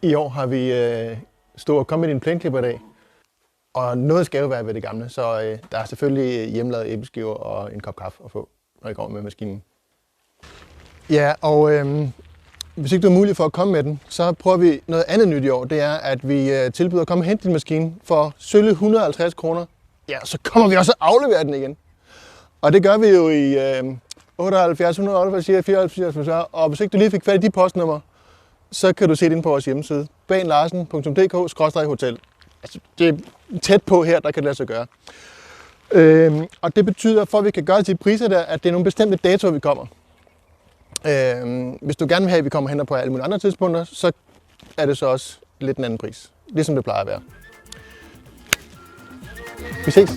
I år har vi stået og kommet i en plæneklipper i dag. Og noget skal jo være ved det gamle, så der er selvfølgelig hjemmelavet æbleskiver og en kop kaffe at få, når I kommer med maskinen. Ja, og hvis ikke du har mulighed for at komme med den, så prøver vi noget andet nyt i år. Det er, at vi tilbyder at komme og hente din maskine for sølle 150 kroner. Ja, så kommer vi også og afleverer den igen. Og det gør vi jo i 78, 178, 74, og hvis ikke du lige fik fat i de postnummer, så kan du se det inde på vores hjemmeside, banlarsen.dk/hotel. Altså, det er tæt på her, der kan det lade sig gøre. Og det betyder, for at vi kan gøre de priser der, at det er nogle bestemte datoer, vi kommer. Hvis du gerne vil have, at vi kommer hen på alle mulige andre tidspunkter, så er det så også lidt en anden pris. Ligesom det plejer at være. Vi ses!